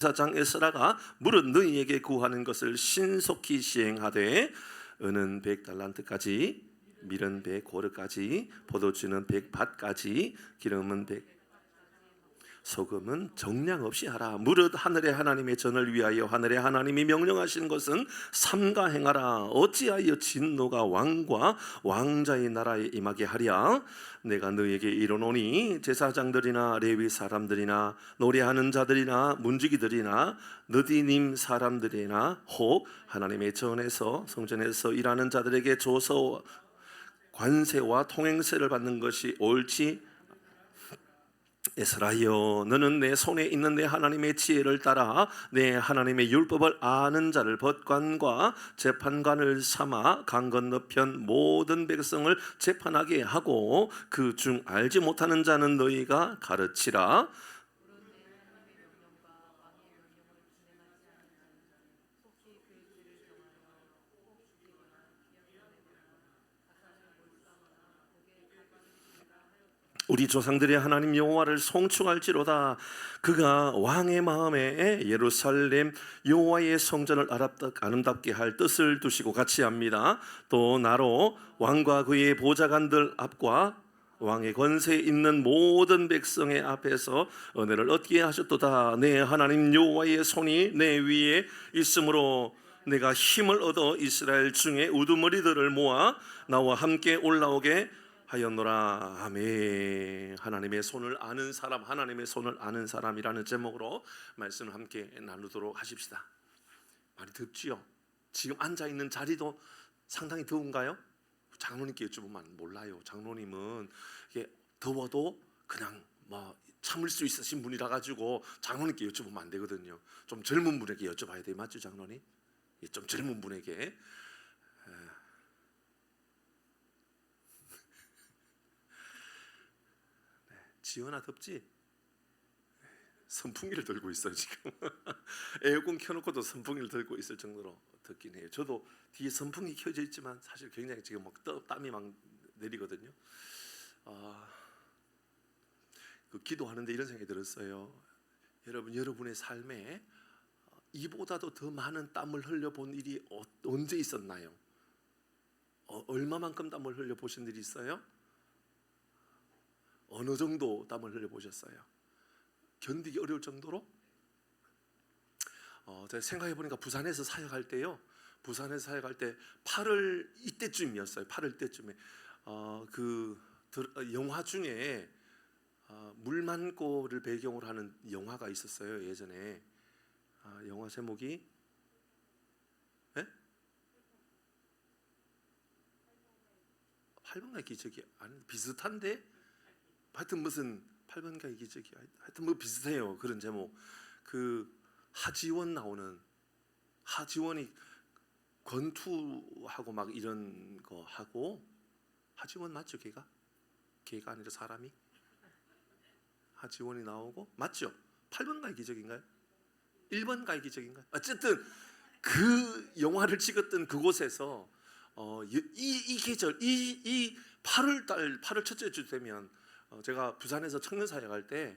사장 에스라가 무릇 너희에게 구하는 것을 신속히 시행하되 은은 100달란트까지 밀은 100고르까지 포도주는 100밭까지 기름은 100 소금은 정량 없이 하라. 무릇 하늘의 하나님의 전을 위하여 하늘의 하나님이 명령하신 것은 삼가 행하라. 어찌하여 진노가 왕과 왕자의 나라에 임하게 하랴. 내가 너에게 이르노니 제사장들이나 레위 사람들이나 노래하는 자들이나 문지기들이나 느디님 사람들이나 혹 하나님의 전에서 성전에서 일하는 자들에게 줘서 관세와 통행세를 받는 것이 옳지. 에스라여, 너는 내 손에 있는 내 하나님의 지혜를 따라 내 하나님의 율법을 아는 자를 법관과 재판관을 삼아 강 건너편 모든 백성을 재판하게 하고 그 중 알지 못하는 자는 너희가 가르치라. 우리 조상들의 하나님 여호와를 송축할지로다. 그가 왕의 마음에 예루살렘 여호와의 성전을 아름답게 할 뜻을 두시고 같이 합니다. 또 나로 왕과 그의 보좌관들 앞과 왕의 권세에 있는 모든 백성의 앞에서 은혜를 얻게 하셨도다. 내 하나님 여호와의 손이 내 위에 있으므로 내가 힘을 얻어 이스라엘 중에 우두머리들을 모아 나와 함께 올라오게 하였노라. 아멘. 하나님의 손을 아는 사람, 하나님의 손을 아는 사람이라는 제목으로 말씀을 함께 나누도록 하십시다. 많이 덥지요? 지금 앉아 있는 자리도 상당히 더운가요? 장로님께 여쭤보면 몰라요. 장로님은 이게 더워도 그냥 뭐 참을 수 있으신 분이라 가지고 장로님께 여쭤보면 안 되거든요. 좀 젊은 분에게 여쭤봐야 돼요. 맞죠, 장로님? 좀 젊은 분에게. 지연아 덥지? 선풍기를 들고 있어요 지금. 에어컨 켜놓고도 선풍기를 들고 있을 정도로 덥긴 해요. 저도 뒤에 선풍기 켜져 있지만 사실 굉장히 지금 막 땀이 막 내리거든요. 그 기도하는데 이런 생각이 들었어요. 여러분의 삶에 이보다도 더 많은 땀을 흘려본 일이 언제 있었나요? 얼마만큼 땀을 흘려보신 일이 있어요? 어느 정도 땀을 흘려보셨어요? 견디기 어려울 정도로? 제가 생각해 보니까 부산에서 사역할 때요. 부산에서 사역할 때 8월 이때쯤이었어요. 8월 때쯤에 영화 중에 물만고를 배경으로 하는 영화가 있었어요. 예전에 영화 제목이 네? 8번가의 기적이 아니 비슷한데 하여튼 무슨 8번가의 기적이 하여튼 뭐 비슷해요. 그런 제목. 그 하지원 나오는 하지원이 권투하고 막 이런 거 하고 하지원 맞죠? 걔가 아니라 사람이 하지원이 나오고 맞죠? 8번가의 기적인가요? 1번가의 기적인가요? 어쨌든 그 영화를 찍었던 그곳에서 이 계절 이 8월 8월 첫째 주 되면 제가 부산에서 청년 사역할 때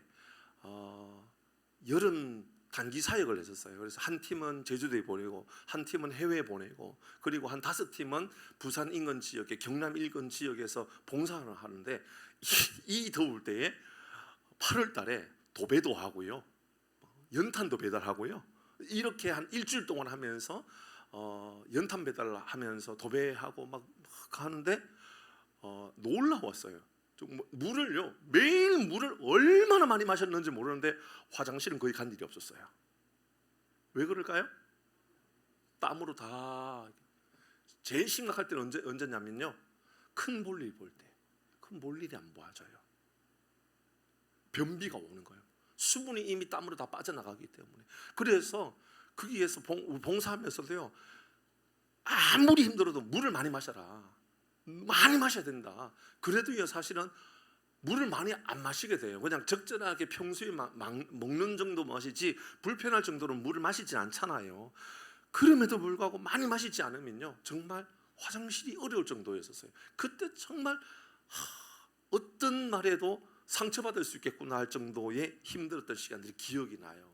여름 단기 사역을 했었어요. 그래서 한 팀은 제주도에 보내고 한 팀은 해외에 보내고 그리고 한 5팀은 부산 인근 지역에 경남 인근 지역에서 봉사를 하는데 이 더울 때에 8월 달에 도배도 하고요. 연탄도 배달하고요. 이렇게 한 일주일 동안 하면서 연탄 배달하면서 도배하고 막 하는데 놀라웠어요. 물을요 매일 물을 얼마나 많이 마셨는지 모르는데 화장실은 거의 간 일이 없었어요. 왜 그럴까요? 땀으로 다. 제일 심각할 때는 언제냐면요 큰 볼일 볼 때. 큰 볼일이 안 보아져요. 변비가 오는 거예요. 수분이 이미 땀으로 다 빠져나가기 때문에. 그래서 거기에서 봉사하면서도요 아무리 힘들어도 물을 많이 마셔라. 많이 마셔야 된다. 그래도요 사실은 물을 많이 안 마시게 돼요. 그냥 적절하게 평소에 먹는 정도 마시지 불편할 정도로 물을 마시지 않잖아요. 그럼에도 불구하고 많이 마시지 않으면요 정말 화장실이 어려울 정도였었어요. 그때 정말 어떤 말에도 상처받을 수 있겠구나 할 정도의 힘들었던 시간들이 기억이 나요.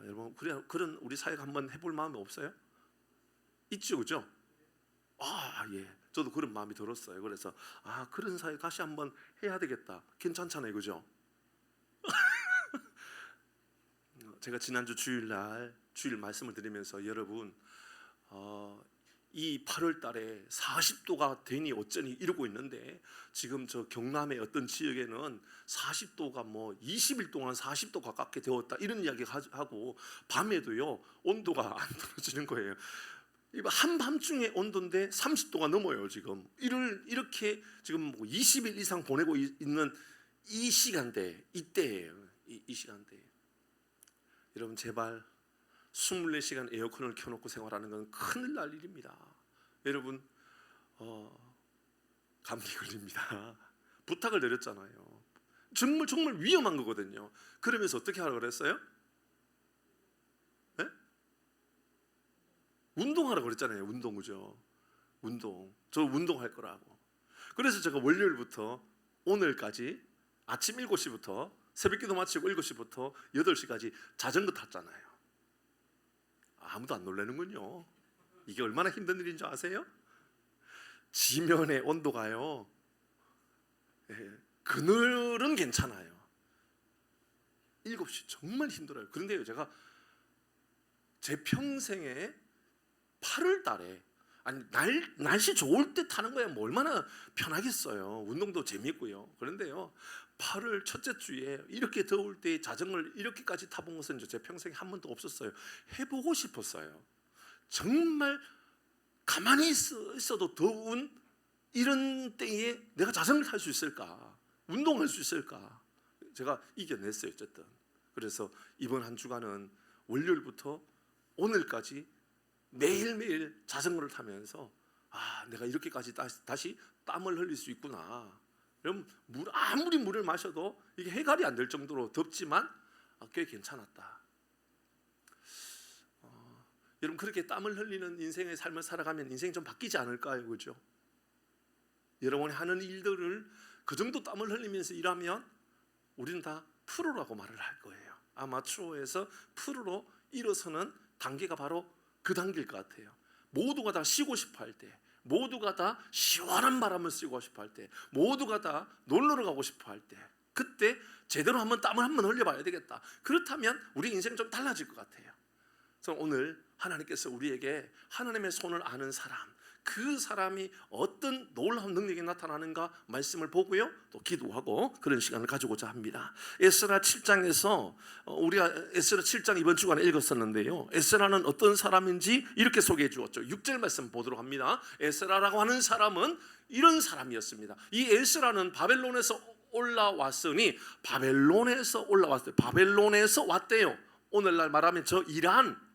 여러분 그런 우리 사회가 한번 해볼 마음이 없어요? 있죠, 그죠? 예. 저도 그런 마음이 들었어요. 그래서 그런 사회 다시 한번 해야 되겠다. 괜찮잖아요, 그죠? 제가 지난주 주일날 주일 말씀을 드리면서 여러분 이 8월 달에 40도가 되니 어쩌니 이러고 있는데 지금 저 경남의 어떤 지역에는 40도가 뭐 20일 동안 40도 가깝게 되었다 이런 이야기 하고 밤에도요 온도가 안 떨어지는 거예요. 한밤중에 온도인데 30도가 넘어요. 지금 이렇게 지금 뭐 20일 이상 보내고 있는 이 시간대 이때예요. 이 시간대. 여러분 제발 24시간 에어컨을 켜놓고 생활하는 건 큰일 날 일입니다. 여러분 감기 걸립니다. 부탁을 드렸잖아요. 정말 위험한 거거든요. 그러면서 어떻게 하라고 그랬어요? 네? 운동하라고 그랬잖아요. 운동, 그죠? 저 운동할 거라고. 그래서 제가 월요일부터 오늘까지 아침 7시부터 새벽기도 마치고 7시부터 8시까지 자전거 탔잖아요. 아무도 안 놀라는군요. 이게 얼마나 힘든 일인 줄 아세요? 지면의 온도가요 그늘은 괜찮아요. 7시 정말 힘들어요. 그런데요 제가 제 평생에 8월 달에 날씨 좋을 때 타는 거야 뭐 얼마나 편하겠어요. 운동도 재밌고요. 그런데요 8월 첫째 주에 이렇게 더울 때 자전거를 이렇게까지 타본 것은 제 평생에 한 번도 없었어요. 해보고 싶었어요. 정말 가만히 있어도 더운 이런 때에 내가 자전거를 탈 수 있을까? 운동할 수 있을까? 제가 이겨냈어요 어쨌든. 그래서 이번 한 주간은 월요일부터 오늘까지 매일매일 자전거를 타면서 내가 이렇게까지 다시 땀을 흘릴 수 있구나. 여러분 아무리 물을 마셔도 이게 해갈이 안 될 정도로 덥지만 꽤 괜찮았다. 여러분 그렇게 땀을 흘리는 인생의 삶을 살아가면 인생이 좀 바뀌지 않을까요? 그죠? 여러분이 하는 일들을 그 정도 땀을 흘리면서 일하면 우리는 다 프로라고 말을 할 거예요. 아마추어에서 프로로 일어서는 단계가 바로 그 단계일 것 같아요. 모두가 다 쉬고 싶어 할 때, 모두가 다 시원한 바람을 쐬고 싶어 할 때, 모두가 다 놀러 가고 싶어 할 때, 그때 제대로 땀을 한번 흘려봐야 되겠다. 그렇다면 우리 인생 좀 달라질 것 같아요. 그래서 오늘 하나님께서 우리에게 하나님의 손을 아는 사람, 그 사람이 어떤 놀라운 능력이 나타나는가 말씀을 보고요 또 기도하고 그런 시간을 가지고자 합니다. 에스라 7장에서 우리가 에스라 7장 이번 주간에 읽었었는데요, 에스라는 어떤 사람인지 이렇게 소개해 주었죠. 6절 말씀 보도록 합니다. 에스라라고 하는 사람은 이런 사람이었습니다. 이 에스라는 바벨론에서 올라왔으니 바벨론에서 왔대요. 오늘날 말하면 저 이란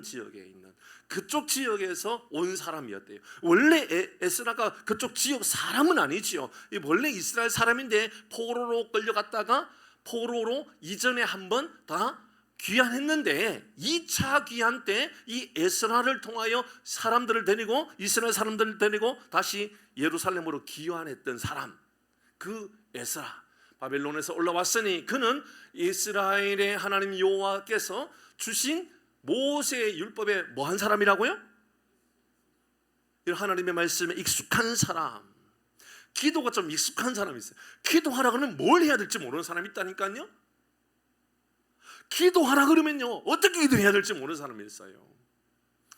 지역에 있는 그쪽 지역에서 온 사람이었대요. 원래 에스라가 그쪽 지역 사람은 아니지요. 원래 이스라엘 사람인데 포로로 끌려갔다가 포로로 이전에 한번 다 귀환했는데 2차 귀환 때 이 에스라를 통하여 이스라엘 사람들을 데리고 다시 예루살렘으로 귀환했던 사람, 그 에스라. 바벨론에서 올라왔으니 그는 이스라엘의 하나님 여호와께서 주신 모세의 율법에 뭐한 사람이라고요? 하나님의 말씀에 익숙한 사람, 기도가 좀 익숙한 사람이 있어요. 기도하라 그러면 뭘 해야 될지 모르는 사람이 있다니까요. 기도하라 그러면요 어떻게 기도해야 될지 모르는 사람이 있어요.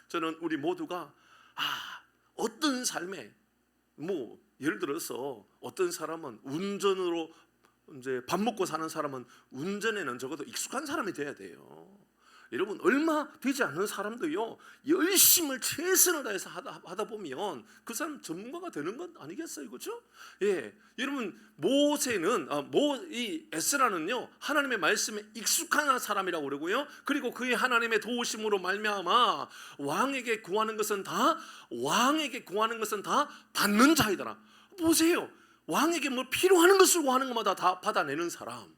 저는 우리 모두가 어떤 삶에 예를 들어서 어떤 사람은 운전으로 이제 밥 먹고 사는 사람은 운전에는 적어도 익숙한 사람이 돼야 돼요. 여러분 얼마 되지 않는 사람도요 열심을 최선을 다해서 하다 보면 그 사람 전문가가 되는 건 아니겠어요, 그렇죠? 여러분 이 에스라는요 하나님의 말씀에 익숙한 사람이라고 그러고요, 그리고 그의 하나님의 도우심으로 말미암아 왕에게 구하는 것은 다 받는 자이더라. 보세요, 왕에게 뭐 필요한 것을 구하는 것마다 다 받아내는 사람.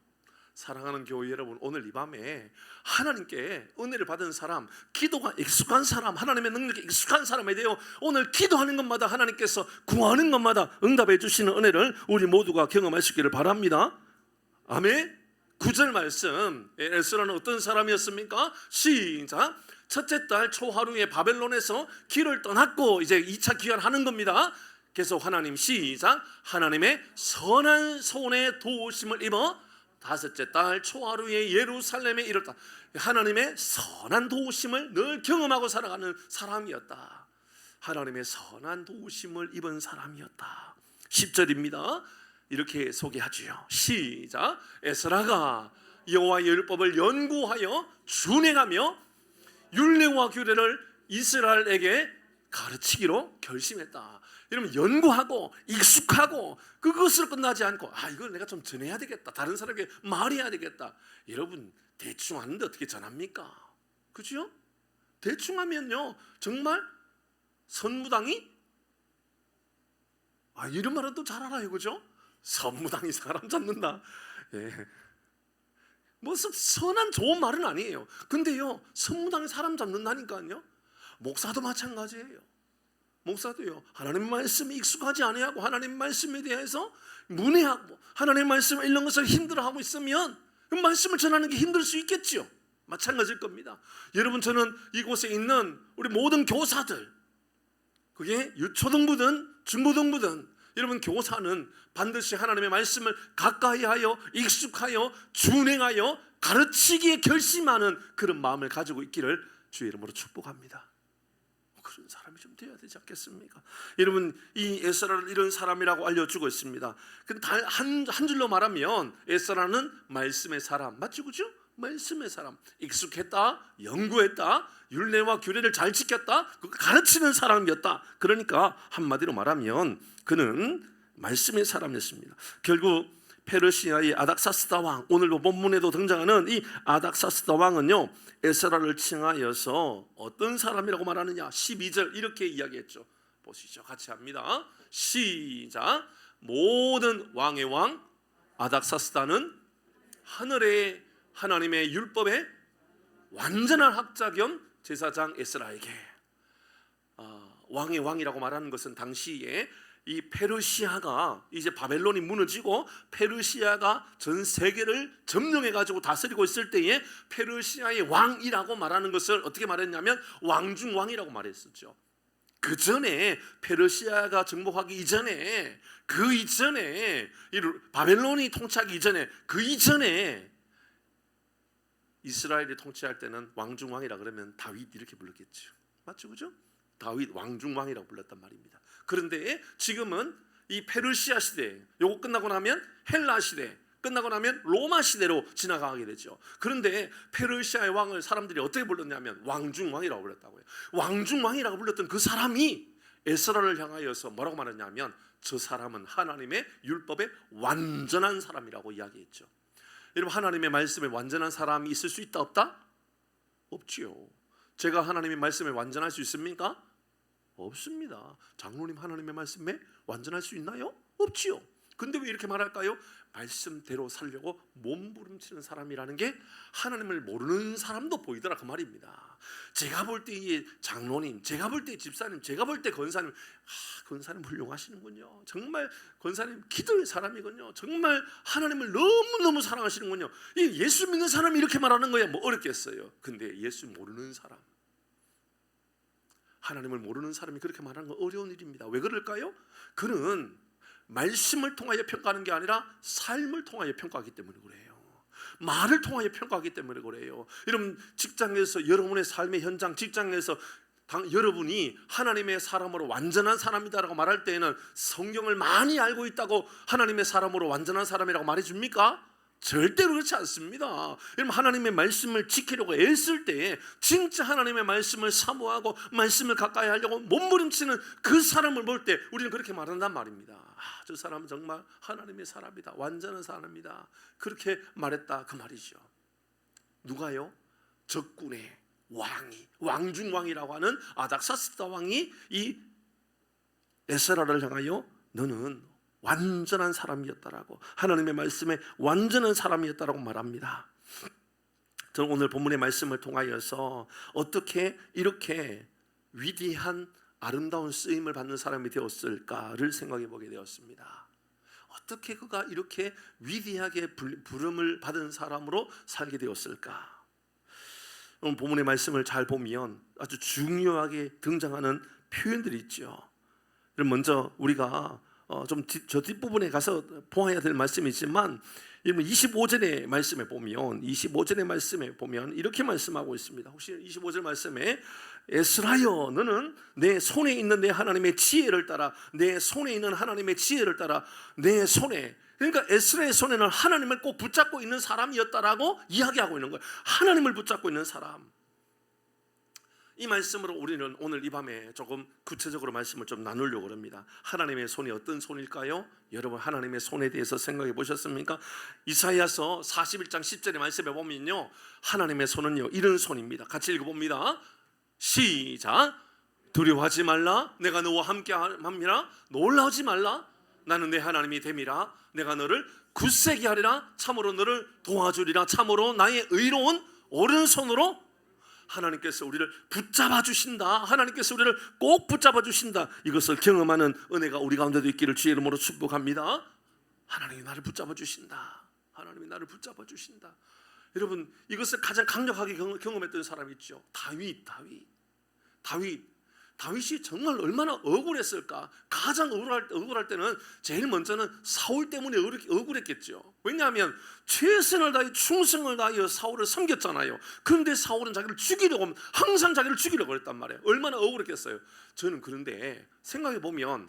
사랑하는 교회 여러분, 오늘 이 밤에 하나님께 은혜를 받은 사람, 기도가 익숙한 사람, 하나님의 능력에 익숙한 사람에 대해 오늘 기도하는 것마다 하나님께서 구하는 것마다 응답해 주시는 은혜를 우리 모두가 경험할 수 있기를 바랍니다. 아멘. 9절 말씀, 에스라는 어떤 사람이었습니까? 시작. 첫째 달 초하루에 바벨론에서 길을 떠났고 이제 2차 귀환하는 겁니다. 계속 하나님, 시작. 하나님의 선한 손에 도우심을 입어 다섯째 달 초하루에 예루살렘에 이르렀다. 하나님의 선한 도우심을 늘 경험하고 살아가는 사람이었다. 하나님의 선한 도우심을 입은 사람이었다. 10절입니다. 이렇게 소개하지요. 시작. 에스라가 여호와의 율법을 연구하여 준행하며 율례와 규례를 이스라엘에게 가르치기로 결심했다. 여러분, 연구하고 익숙하고 그것으로 끝나지 않고 이걸 내가 좀 전해야 되겠다, 다른 사람에게 말해야 되겠다. 여러분, 대충 하는데 어떻게 전합니까? 그죠? 대충 하면요 정말 선무당이 이런 말은 또 잘 알아요. 그죠? 선무당이 사람 잡는다. 뭐 선한 좋은 말은 아니에요. 근데요, 선무당이 사람 잡는다니까요. 목사도 마찬가지예요. 목사도요, 하나님 말씀에 익숙하지 않아하고 하나님 말씀에 대해서 문외하고 하나님 말씀을 읽는 것을 힘들어하고 있으면 그 말씀을 전하는 게 힘들 수 있겠죠. 마찬가지일 겁니다. 여러분, 저는 이곳에 있는 우리 모든 교사들, 그게 유초등부든 중고등부든, 여러분 교사는 반드시 하나님의 말씀을 가까이하여 익숙하여 준행하여 가르치기에 결심하는 그런 마음을 가지고 있기를 주의 이름으로 축복합니다. 그런 사람이 좀 되어야 되지 않겠습니까? 여러분, 이 에스라를 이런 사람이라고 알려주고 있습니다. 근데 한 줄로 말하면 에스라는 말씀의 사람, 맞죠? 그죠? 말씀의 사람, 익숙했다, 연구했다, 율례와 규례를 잘 지켰다, 가르치는 사람이었다. 그러니까 한마디로 말하면 그는 말씀의 사람이었습니다. 결국 페르시아의 아닥사스다 왕, 오늘도 본문에도 등장하는 이 아닥사스다 왕은요, 에스라를 칭하여서 어떤 사람이라고 말하느냐? 12절 이렇게 이야기했죠. 보시죠. 같이 합니다. 시작. 모든 왕의 왕 아닥사스다는 하늘의 하나님의 율법의 완전한 학자 겸 제사장 에스라에게, 왕의 왕이라고 말하는 것은 당시에 이 페르시아가 이제 바벨론이 무너지고 페르시아가 전 세계를 점령해 가지고 다스리고 있을 때에 페르시아의 왕이라고 말하는 것을 어떻게 말했냐면 왕중왕이라고 말했었죠. 그 전에 페르시아가 정복하기 이전에, 그 이전에 바벨론이 통치하기 이전에, 그 이전에 이스라엘이 통치할 때는 왕중왕이라 그러면 다윗 이렇게 불렀겠죠. 맞죠? 그죠? 다윗 왕중왕이라고 불렀단 말입니다. 그런데 지금은 이 페르시아 시대, 요거 끝나고 나면 헬라 시대, 끝나고 나면 로마 시대로 지나가게 되죠. 그런데 페르시아의 왕을 사람들이 어떻게 불렀냐면 왕중왕이라고 불렀다고요. 왕중왕이라고 불렀던 그 사람이 에스라를 향하여서 뭐라고 말했냐면 저 사람은 하나님의 율법의 완전한 사람이라고 이야기했죠. 여러분, 하나님의 말씀에 완전한 사람이 있을 수 있다 없다? 없지요. 제가 하나님의 말씀에 완전할 수 있습니까? 없습니다. 장로님 하나님의 말씀에 완전할 수 있나요? 없지요. 근데 왜 이렇게 말할까요? 말씀대로 살려고 몸부림치는 사람이라는 게 하나님을 모르는 사람도 보이더라, 그 말입니다. 제가 볼 때 이 장로님, 제가 볼 때 집사님, 제가 볼 때 권사님, 권사님 훌륭하시는군요. 정말 권사님 기도의 사람이군요. 정말 하나님을 너무너무 사랑하시는군요. 이 예수 믿는 사람이 이렇게 말하는 거야 뭐 어렵겠어요. 근데 예수 모르는 사람, 하나님을 모르는 사람이 그렇게 말하는 건 어려운 일입니다. 왜 그럴까요? 그는 말씀을 통하여 평가하는 게 아니라 삶을 통하여 평가하기 때문에 그래요. 말을 통하여 평가하기 때문에 그래요. 여러분, 직장에서 여러분의 삶의 현장, 직장에서 여러분이 하나님의 사람으로 완전한 사람이다라고 말할 때에는 성경을 많이 알고 있다고 하나님의 사람으로 완전한 사람이라고 말해줍니까? 절대로 그렇지 않습니다. 여러분, 하나님의 말씀을 지키려고 애쓸 때에 진짜 하나님의 말씀을 사모하고 말씀을 가까이 하려고 몸부림치는 그 사람을 볼 때 우리는 그렇게 말한단 말입니다. 저 사람은 정말 하나님의 사람이다, 완전한 사람이다, 그렇게 말했다 그 말이죠. 누가요? 적군의 왕이, 왕중왕이라고 하는 아닥사스다 왕이 이 에스라를 향하여 너는 완전한 사람이었다라고, 하나님의 말씀에 완전한 사람이었다라고 말합니다. 저는 오늘 본문의 말씀을 통하여서 어떻게 이렇게 위대한 아름다운 쓰임을 받는 사람이 되었을까를 생각해 보게 되었습니다. 어떻게 그가 이렇게 위대하게 부름을 받은 사람으로 살게 되었을까? 오늘 본문의 말씀을 잘 보면 아주 중요하게 등장하는 표현들이 있죠. 먼저 우리가 좀 저 뒷부분에 가서 보아야 될 말씀이지만 25절의 말씀에 보면 이렇게 말씀하고 있습니다. 혹시 25절 말씀에 에스라여 너는 내 손에 있는 내 하나님의 지혜를 따라 내 손에 있는 하나님의 지혜를 따라 내 손에, 그러니까 에스라의 손에는 하나님을 꼭 붙잡고 있는 사람이었다라고 이야기하고 있는 거예요. 하나님을 붙잡고 있는 사람. 이 말씀으로 우리는 오늘 이 밤에 조금 구체적으로 말씀을 좀 나누려고 합니다. 하나님의 손이 어떤 손일까요? 여러분 하나님의 손에 대해서 생각해 보셨습니까? 이사야서 41장 10절의 말씀에 보면요, 하나님의 손은요 이런 손입니다. 같이 읽어봅니다. 시작. 두려워하지 말라. 내가 너와 함께 함이라. 놀라지 말라. 나는 내 하나님이 됨이라. 내가 너를 굳세게 하리라. 참으로 너를 도와주리라. 참으로 나의 의로운 오른손으로 하나님께서 우리를 붙잡아 주신다. 하나님께서 우리를 꼭 붙잡아 주신다. 이것을 경험하는 은혜가 우리 가운데도 있기를 주의 이름으로 축복합니다. 하나님이 나를 붙잡아 주신다. 하나님이 나를 붙잡아 주신다. 여러분 이것을 가장 강력하게 경험했던 사람이 있죠. 다윗이 정말 얼마나 억울했을까. 가장 억울할 때는 제일 먼저는 사울 때문에 억울했겠죠. 왜냐하면 최선을 다해 충성을 다하여 사울을 섬겼잖아요. 그런데 사울은 항상 자기를 죽이려고 했단 말이에요. 얼마나 억울했겠어요. 저는 그런데 생각해 보면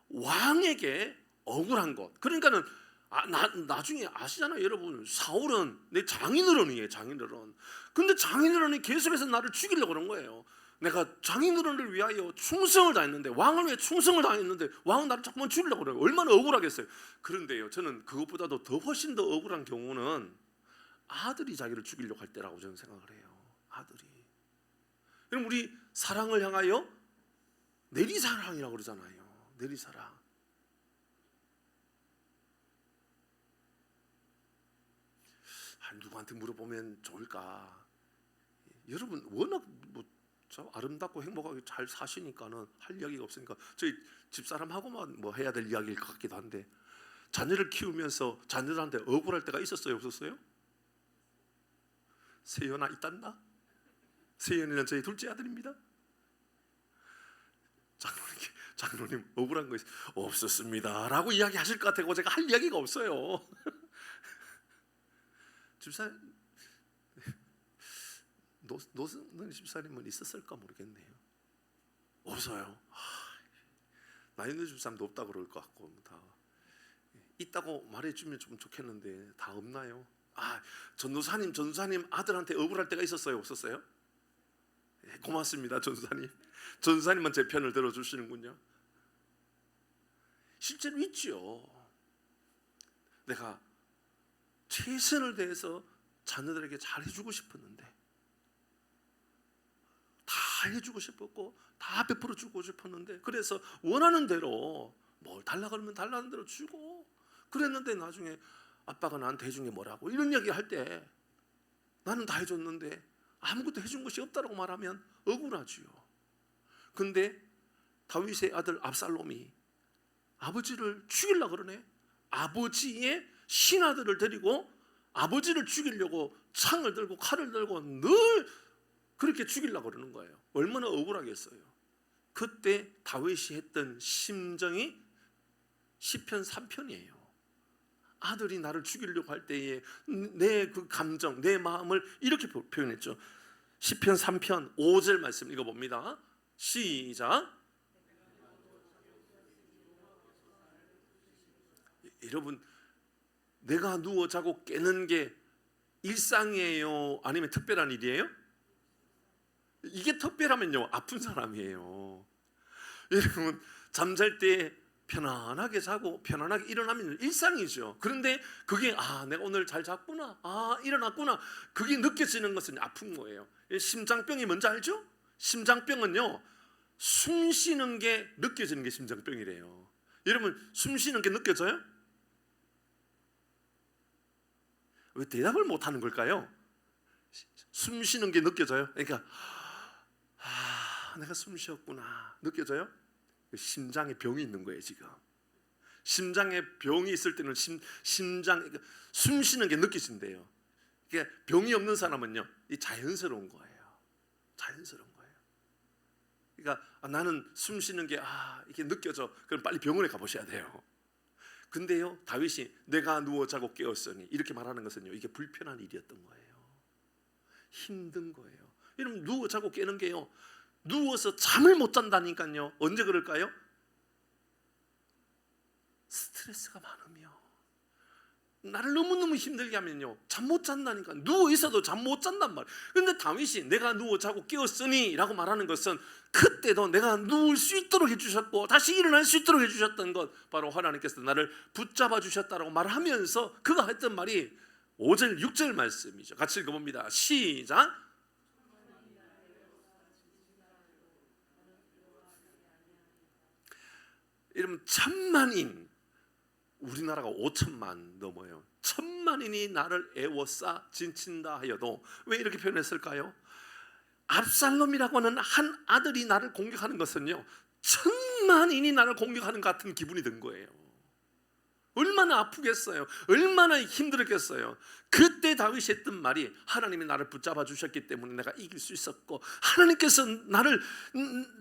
왕에게 억울한 것, 그러니까는 나중에 아시잖아요 여러분. 사울은 내 장인어른이에요. 근데 장인어른이 계속해서 나를 죽이려고 그런 거예요. 내가 장인어른을 위하여 충성을 다했는데, 왕을 위해 충성을 다했는데 왕은 나를 자꾸만 죽이려고 그래요. 얼마나 억울하겠어요. 그런데요 저는 그것보다도 더 훨씬 더 억울한 경우는 아들이 자기를 죽이려고 할 때라고 저는 생각을 해요. 아들이. 그럼 우리 사랑을 향하여 내리사랑이라고 그러잖아요. 내리사랑. 누구한테 물어보면 좋을까? 여러분 워낙 참 아름답고 행복하게 잘 사시니까는 할 이야기가 없으니까 저희 집사람하고만 해야 될 이야기일 것 같기도 한데, 자녀를 키우면서 자녀들한테 억울할 때가 있었어요, 없었어요? 세연아 있단다? 세연이는 저희 둘째 아들입니다. 장로님 억울한 거 없었습니다 라고 이야기하실 것 같아요. 제가 할 이야기가 없어요. 집사님, 노승 집사님은 있었을까 모르겠네요. 없어요. 나 있는 집사람도 없다고 그럴 것 같고, 다 있다고 말해주면 좀 좋겠는데 다 없나요? 전도사님 아들한테 억울할 때가 있었어요, 없었어요? 고맙습니다. 전도사님만 제 편을 들어주시는군요. 실제로 있죠. 내가 최선을 다해서 자녀들에게 잘 해주고 싶었는데, 다 해주고 싶었고 다 베풀어 주고 싶었는데, 그래서 원하는 대로 뭘 달라 그러면 달라는 대로 주고 그랬는데, 나중에 아빠가 나한테 해준 게 뭐라고 이런 얘기 할 때 나는 다 해줬는데 아무것도 해준 것이 없다고 말하면 억울하지요. 근데 다윗의 아들 압살롬이 아버지를 죽이려고 그러네. 아버지의 신하들을 데리고 아버지를 죽이려고 창을 들고 칼을 들고 늘 그렇게 죽이려고 그러는 거예요. 얼마나 억울하겠어요. 그때 다윗이 했던 심정이 시편 3편이에요. 아들이 나를 죽이려고 할 때에 내 그 감정, 내 마음을 이렇게 표현했죠. 시편 3편 5절 말씀 읽어봅니다. 시작. 여러분, 내가 누워 자고 깨는 게 일상이에요? 아니면 특별한 일이에요? 이게 특별하면요, 아픈 사람이에요. 여러분, 잠잘 때 편안하게 자고 편안하게 일어나면 일상이죠. 그런데 그게 내가 오늘 잘 잤구나, 일어났구나, 그게 느껴지는 것은 아픈 거예요. 심장병이 뭔지 알죠? 심장병은요, 숨 쉬는 게 느껴지는 게 심장병이래요. 여러분, 숨 쉬는 게 느껴져요? 왜 대답을 못 하는 걸까요? 숨 쉬는 게 느껴져요? 그러니까 내가 숨 쉬었구나 느껴져요? 심장에 병이 있는 거예요. 지금 심장에 병이 있을 때는 심장 숨 쉬는 게 느껴진대요. 이게 병이 없는 사람은요, 이 자연스러운 거예요. 자연스러운 거예요. 그러니까 나는 숨 쉬는 게 이게 느껴져. 그럼 빨리 병원에 가보셔야 돼요. 근데요, 다윗이 내가 누워 자고 깨었으니 이렇게 말하는 것은요, 이게 불편한 일이었던 거예요. 힘든 거예요. 여러분, 누워 자고 깨는 게요, 누워서 잠을 못 잔다니까요. 언제 그럴까요? 스트레스가 많으며, 나를 너무너무 힘들게 하면요, 잠 못 잔다니까. 누워 있어도 잠 못 잔단 말이에요. 그런데 다윗이 내가 누워 자고 깨었으니 라고 말하는 것은 그때도 내가 누울 수 있도록 해주셨고 다시 일어날 수 있도록 해주셨던 것, 바로 하나님께서 나를 붙잡아 주셨다라고 말하면서 그가 했던 말이 5절 6절 말씀이죠. 같이 읽어봅니다. 시작. 여러분, 천만인, 우리나라가 5천만 넘어요. 천만인이 나를 애워싸 진친다 하여도, 왜 이렇게 표현했을까요? 압살롬이라고 하는 한 아들이 나를 공격하는 것은요, 천만인이 나를 공격하는 것 같은 기분이 든 거예요. 얼마나 아프겠어요. 얼마나 힘들었겠어요. 그때 다윗이 했던 말이, 하나님이 나를 붙잡아 주셨기 때문에 내가 이길 수 있었고, 하나님께서 나를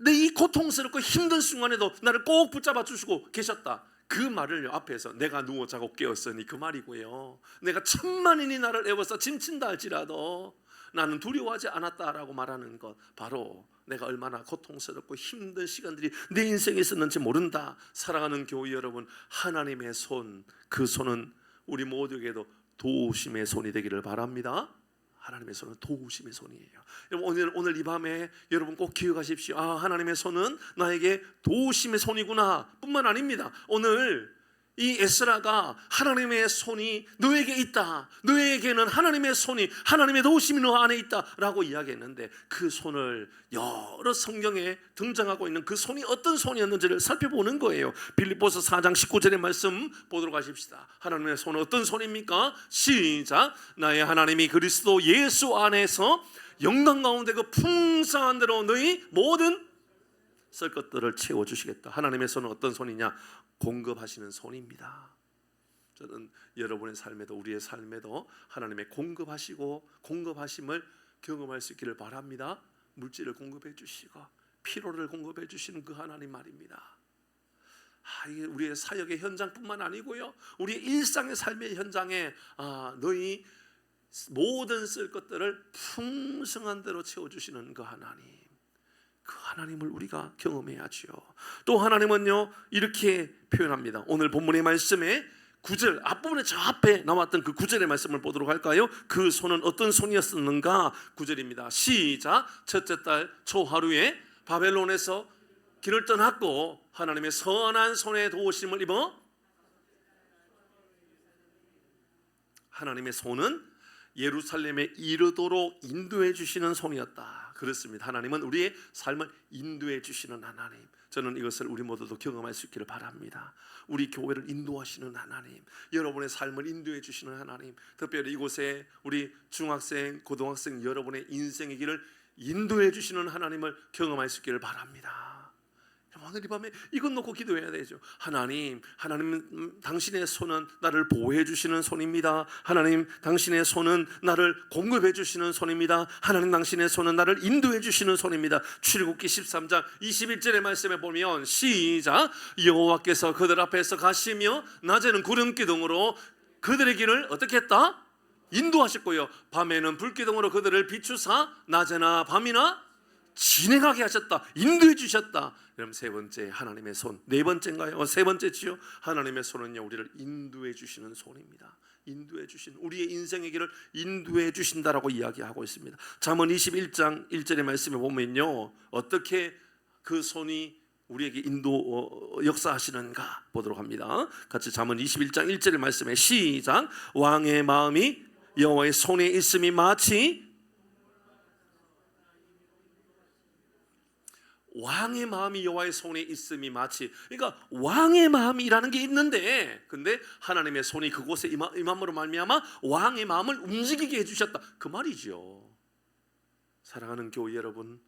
내 이 고통스럽고 힘든 순간에도 나를 꼭 붙잡아 주시고 계셨다. 그 말을 앞에서 내가 누워 자고 깨었으니 그 말이고요, 내가 천만인이 나를 애워서 짐친다 할지라도 나는 두려워하지 않았다라고 말하는 것, 바로 내가 얼마나 고통스럽고 힘든 시간들이 내 인생에 있었는지 모른다. 사랑하는 교회 여러분, 하나님의 손, 그 손은 우리 모두에게도 도우심의 손이 되기를 바랍니다. 하나님의 손은 도우심의 손이에요. 여러분, 오늘 이 밤에 여러분 꼭 기억하십시오. 하나님의 손은 나에게 도우심의 손이구나 뿐만 아닙니다. 오늘 이 에스라가 하나님의 손이 너에게 있다, 너에게는 하나님의 손이, 하나님의 도우심이 너 안에 있다라고 이야기했는데, 그 손을 여러 성경에 등장하고 있는 그 손이 어떤 손이었는지를 살펴보는 거예요. 빌립보서 4장 19절의 말씀 보도록 하십시다. 하나님의 손은 어떤 손입니까? 시작. 나의 하나님이 그리스도 예수 안에서 영광 가운데 그 풍성한 대로 너희 모든 쓸 것들을 채워주시겠다. 하나님의 손은 어떤 손이냐? 공급하시는 손입니다. 저는 여러분의 삶에도, 우리의 삶에도 하나님의 공급하시고 공급하심을 경험할 수 있기를 바랍니다. 물질을 공급해 주시고 피로를 공급해 주시는 그 하나님 말입니다. 이게 우리의 사역의 현장뿐만 아니고요, 우리의 일상의 삶의 현장에 너희 모든 쓸 것들을 풍성한 대로 채워주시는 그 하나님, 그 하나님을 우리가 경험해야죠. 또 하나님은요, 이렇게 표현합니다. 오늘 본문의 말씀에 9절 앞부분에 저 앞에 나왔던 그 9절의 말씀을 보도록 할까요? 그 손은 어떤 손이었었는가? 9절입니다. 시작. 첫째 달 초하루에 바벨론에서 길을 떠났고 하나님의 선한 손에 도우심을 입어, 하나님의 손은 예루살렘에 이르도록 인도해 주시는 손이었다. 그렇습니다. 하나님은 우리의 삶을 인도해 주시는 하나님. 저는 이것을 우리 모두도 경험할 수 있기를 바랍니다. 우리 교회를 인도하시는 하나님, 여러분의 삶을 인도해 주시는 하나님, 특별히 이곳에 우리 중학생, 고등학생 여러분의 인생의 길을 인도해 주시는 하나님을 경험할 수 있기를 바랍니다. 오늘 이 밤에 이것 놓고 기도해야 되죠. 하나님, 당신의 손은 나를 보호해 주시는 손입니다. 하나님, 당신의 손은 나를 공급해 주시는 손입니다. 하나님, 당신의 손은 나를 인도해 주시는 손입니다. 출애굽기 13장 21절의 말씀에 보면 시작. 여호와께서 그들 앞에서 가시며 낮에는 구름 기둥으로 그들의 길을 어떻게 했다? 인도하셨고요, 밤에는 불기둥으로 그들을 비추사 낮에나 밤이나 진행하게 하셨다, 인도해 주셨다. 그럼 세 번째, 하나님의 손. 네 번째인가요? 세 번째지요. 하나님의 손은요, 우리를 인도해 주시는 손입니다. 인도해 주신, 우리의 인생의 길을 인도해 주신다라고 이야기하고 있습니다. 잠언 21장 1절의 말씀에 보면요, 어떻게 그 손이 우리에게 역사하시는가 보도록 합니다. 같이 잠언 21장 1절의 말씀에 시작. 왕의 마음이 여호와의 손에 있음이 마치, 왕의 마음이 여호와의 손에 있음이 마치, 그러니까 왕의 마음이라는 게 있는데, 근데 하나님의 손이 그곳에 임함으로 말미암아 왕의 마음을 움직이게 해주셨다, 그 말이죠. 사랑하는 교회 여러분,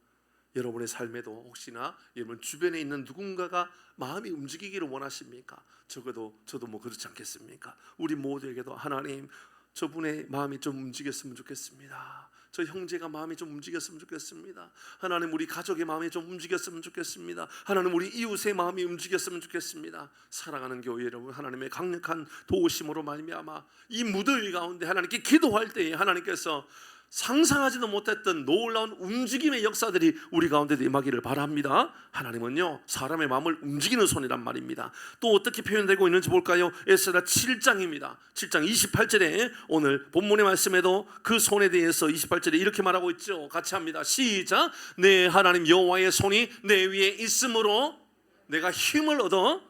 여러분의 삶에도 혹시나 여러분 주변에 있는 누군가가 마음이 움직이기를 원하십니까? 적어도 저도 뭐 그렇지 않겠습니까? 우리 모두에게도 하나님, 저분의 마음이 좀 움직였으면 좋겠습니다. 저 형제가 마음이 좀 움직였으면 좋겠습니다. 하나님, 우리 가족의 마음이 좀 움직였으면 좋겠습니다. 하나님, 우리 이웃의 마음이 움직였으면 좋겠습니다. 사랑하는 교회 여러분, 하나님의 강력한 도우심으로 말미암아 이 무더위 가운데 하나님께 기도할 때에 하나님께서 상상하지도 못했던 놀라운 움직임의 역사들이 우리 가운데도 임하기를 바랍니다. 하나님은요, 사람의 마음을 움직이는 손이란 말입니다. 또 어떻게 표현되고 있는지 볼까요? 에스라 7장입니다 7장 28절에 오늘 본문의 말씀에도 그 손에 대해서 28절에 이렇게 말하고 있죠. 같이 합니다. 시작. 내 하나님 여호와의 손이 내 위에 있으므로 내가 힘을 얻어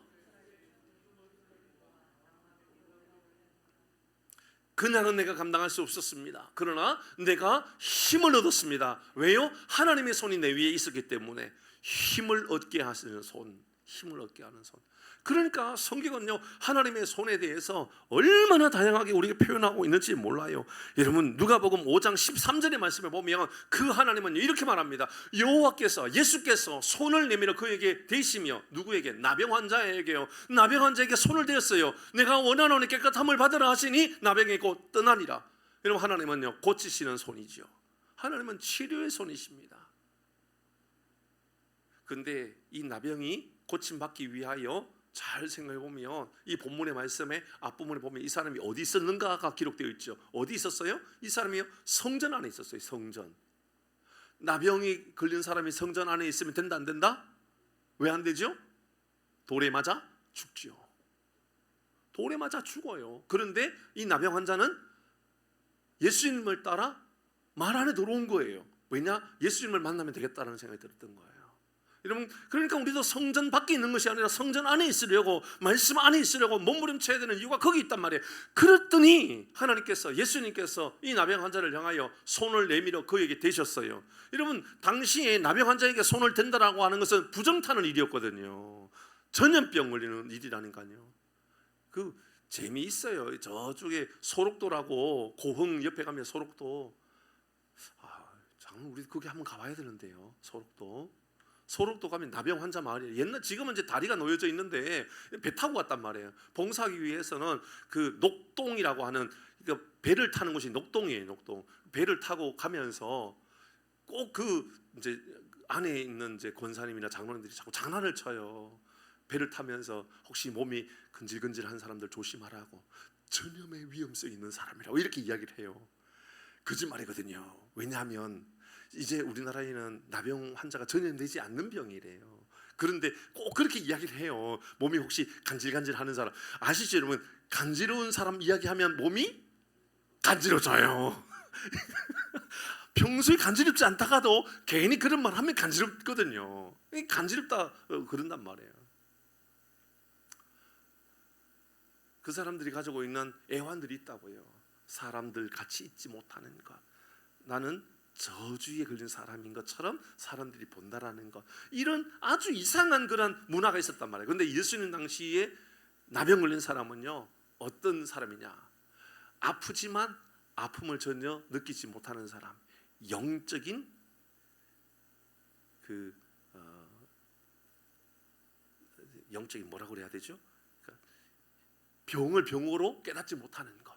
그냥은 내가 감당할 수 없었습니다. 그러나 내가 힘을 얻었습니다. 왜요? 하나님의 손이 내 위에 있었기 때문에. 힘을 얻게 하시는 손, 힘을 얻게 하는 손. 그러니까 성경은요, 하나님의 손에 대해서 얼마나 다양하게 우리가 표현하고 있는지 몰라요. 여러분, 누가복음 5장 13절의 말씀에 보면 그 하나님은 이렇게 말합니다. 여호와께서, 예수께서 손을 내밀어 그에게 대시며, 누구에게? 나병 환자에게요. 나병 환자에게 손을 대었어요. 내가 원하노니 깨끗함을 받으라 하시니 나병이 곧 떠나니라. 여러분, 하나님은요, 고치시는 손이죠. 하나님은 치료의 손이십니다. 근데 이 나병이 고침받기 위하여 잘 생각해 보면 이 본문의 말씀에 앞부분에 보면 이 사람이 어디 있었는가가 기록되어 있죠. 어디 있었어요? 이 사람이요, 성전 안에 있었어요. 성전. 나병이 걸린 사람이 성전 안에 있으면 된다 안 된다? 왜 안 되죠? 돌에 맞아 죽죠. 돌에 맞아 죽어요. 그런데 이 나병 환자는 예수님을 따라 말 안에 들어온 거예요. 왜냐? 예수님을 만나면 되겠다는 생각이 들었던 거예요. 여러분, 그러니까 우리도 성전 밖에 있는 것이 아니라 성전 안에 있으려고, 말씀 안에 있으려고 몸부림쳐야 되는 이유가 거기 있단 말이에요. 그랬더니 하나님께서, 예수님께서 이 나병 환자를 향하여 손을 내밀어 그에게 대셨어요. 여러분, 당시에 나병 환자에게 손을 댄다라고 하는 것은 부정타는 일이었거든요. 전염병 걸리는 일이라니까요. 그 재미있어요. 저쪽에 소록도라고, 고흥 옆에 가면 소록도, 장로 우리 거기 한번 가봐야 되는데요. 소록도 가면 나병 환자 마을이에요. 옛날, 지금은 이제 다리가 놓여져 있는데 배 타고 갔단 말이에요. 봉사하기 위해서는 그 녹동이라고 하는, 그러니까 배를 타는 곳이 녹동이에요. 녹동. 배를 타고 가면서 꼭 그 이제 안에 있는 이제 권사님이나 장로님들이 자꾸 장난을 쳐요. 배를 타면서 혹시 몸이 근질근질한 사람들 조심하라고, 전염의 위험성이 있는 사람이라고 이렇게 이야기를 해요. 거짓말이거든요. 왜냐하면 이제 우리나라에는 나병 환자가 전염되지 않는 병이래요. 그런데 꼭 그렇게 이야기를 해요. 몸이 혹시 간질간질하는 사람 아시죠 여러분? 간지러운 사람 이야기하면 몸이 간지러져요. 평소에 간지럽지 않다가도 괜히 그런 말 하면 간지럽거든요. 간지럽다 그런단 말이에요. 그 사람들이 가지고 있는 애환들이 있다고요. 사람들 같이 있지 못하는 것, 나는 저주에 걸린 사람인 것처럼 사람들이 본다라는 것, 이런 아주 이상한 그런 문화가 있었단 말이에요. 그런데 예수님 당시에 나병 걸린 사람은요, 어떤 사람이냐? 아프지만 아픔을 전혀 느끼지 못하는 사람, 영적인 영적인 뭐라고 그래야 되죠? 그러니까 병을 병으로 깨닫지 못하는 것.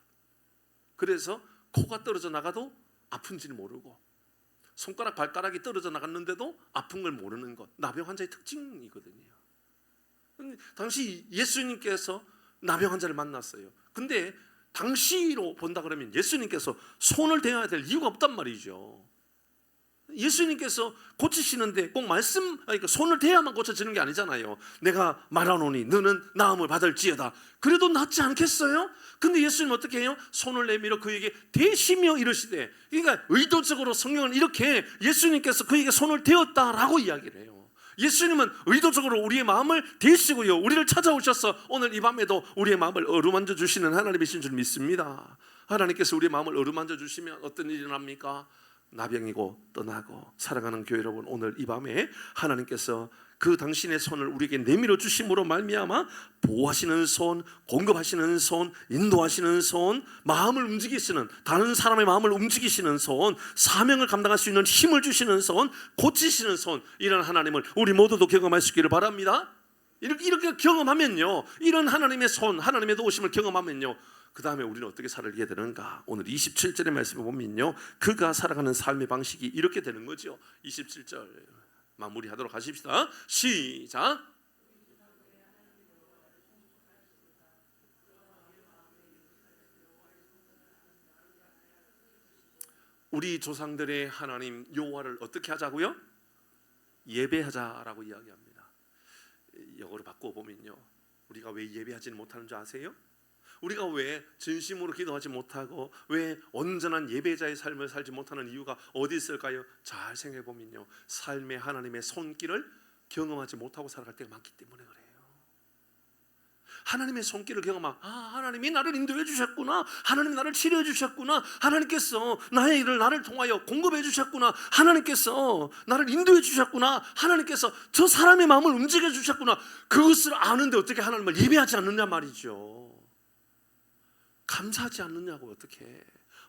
그래서 코가 떨어져 나가도 아픈지는 모르고, 손가락 발가락이 떨어져 나갔는데도 아픈 걸 모르는 것, 나병 환자의 특징이거든요. 당시 예수님께서 나병 환자를 만났어요. 근데 당시로 본다 그러면 예수님께서 손을 대야 될 이유가 없단 말이죠. 예수님께서 고치시는데 꼭 그러니까 손을 대야만 고쳐지는 게 아니잖아요. 내가 말하노니 너는 나음을 받을지어다. 그래도 낫지 않겠어요? 근데 예수님은 어떻게 해요? 손을 내밀어 그에게 대시며 이르시되, 그러니까 의도적으로 성경은 이렇게 예수님께서 그에게 손을 대었다라고 이야기를 해요. 예수님은 의도적으로 우리의 마음을 대시고요, 우리를 찾아오셔서 오늘 이 밤에도 우리의 마음을 어루만져 주시는 하나님이신 줄 믿습니다. 하나님께서 우리의 마음을 어루만져 주시면 어떤 일이 납니까? 나병이고 떠나고 살아가는 교회 여러분, 오늘 이 밤에 하나님께서 그 당신의 손을 우리에게 내밀어 주심으로 말미암아 보호하시는 손, 공급하시는 손, 인도하시는 손, 마음을 움직이시는, 다른 사람의 마음을 움직이시는 손, 사명을 감당할 수 있는 힘을 주시는 손, 고치시는 손, 이런 하나님을 우리 모두도 경험할 수 있기를 바랍니다. 이렇게 경험하면요, 이런 하나님의 손, 하나님의 도우심을 경험하면요, 그 다음에 우리는 어떻게 살게 되는가? 오늘 27절의 말씀을 보면요, 그가 살아가는 삶의 방식이 이렇게 되는 거죠. 27절 마무리하도록 하십시다. 시작. 우리 조상들의 하나님 여호와를 어떻게 하자고요? 예배하자라고 이야기합니다. 영어로 바꿔보면요, 우리가 왜 예배하지 못하는 줄 아세요? 우리가 왜 진심으로 기도하지 못하고 왜 온전한 예배자의 삶을 살지 못하는 이유가 어디 있을까요? 잘 생각해 보면요, 삶의 하나님의 손길을 경험하지 못하고 살아갈 때가 많기 때문에 그래요. 하나님의 손길을 경험하고, 하나님이 나를 인도해 주셨구나, 하나님이 나를 치료해 주셨구나, 하나님께서 나의 일을 나를 통하여 공급해 주셨구나, 하나님께서 나를 인도해 주셨구나, 하나님께서 저 사람의 마음을 움직여 주셨구나, 그것을 아는데 어떻게 하나님을 예배하지 않느냐 말이죠. 감사하지 않느냐고. 어떻게?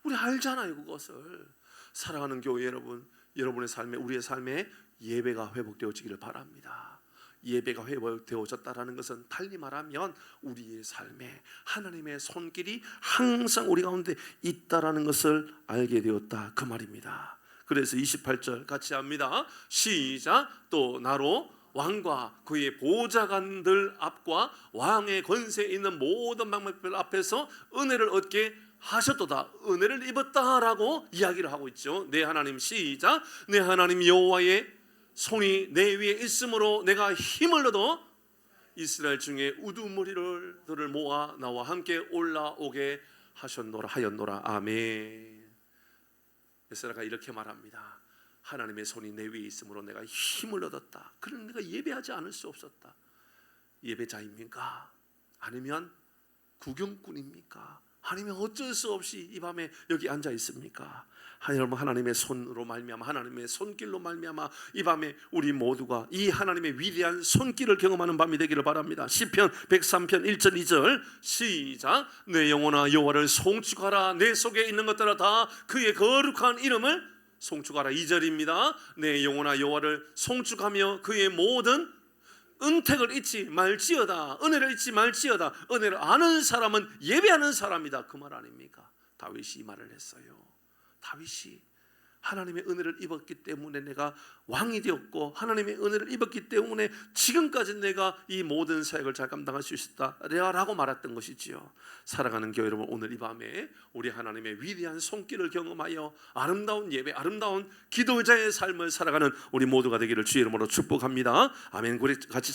우리 알잖아요 그것을. 사랑하는 교회 여러분, 여러분의 삶에, 우리의 삶에 예배가 회복되어지기를 바랍니다. 예배가 회복되어졌다라는 것은 달리 말하면 우리의 삶에 하나님의 손길이 항상 우리 가운데 있다라는 것을 알게 되었다, 그 말입니다. 그래서 28절 같이 합니다. 시작. 또 나로 왕과 그의 보좌관들 앞과 왕의 권세에 있는 모든 방백들 앞에서 은혜를 얻게 하셨도다. 은혜를 입었다라고 이야기를 하고 있죠. 내 하나님, 시작. 내 하나님 여호와의 손이 내 위에 있으므로 내가 힘을 얻어 이스라엘 중에 우두머리들을 모아 나와 함께 올라오게 하였노라. 아멘. 에스라가 이렇게 말합니다. 하나님의 손이 내 위에 있으므로 내가 힘을 얻었다. 그러나 내가 예배하지 않을 수 없었다. 예배자입니까? 아니면 구경꾼입니까? 아니면 어쩔 수 없이 이 밤에 여기 앉아 있습니까? 여러분, 하나님의 손으로 말미암아, 하나님의 손길로 말미암아 이 밤에 우리 모두가 이 하나님의 위대한 손길을 경험하는 밤이 되기를 바랍니다. 시편 103편 1절 2절 시작. 내 영혼아 여호와를 송축하라. 내 속에 있는 것들아 다 그의 거룩한 이름을 송축하라. 2절입니다. 내 영혼아 여호와를 송축하며 그의 모든 은택을 잊지 말지어다. 은혜를 잊지 말지어다. 은혜를 아는 사람은 예배하는 사람이다. 그 말 아닙니까? 다윗이 이 말을 했어요. 다윗이 하나님의 은혜를 입었기 때문에 내가 왕이 되었고, 하나님의 은혜를 입었기 때문에 지금까지 내가 이 모든 사역을 잘 감당할 수 있었다라고 말했던 것이지요. 사랑하는 교회 여러분, 오늘 이 밤에 우리 하나님의 위대한 손길을 경험하여 아름다운 예배, 아름다운 기도자의 삶을 살아가는 우리 모두가 되기를 주의 이름으로 축복합니다. 아멘. 우리 같이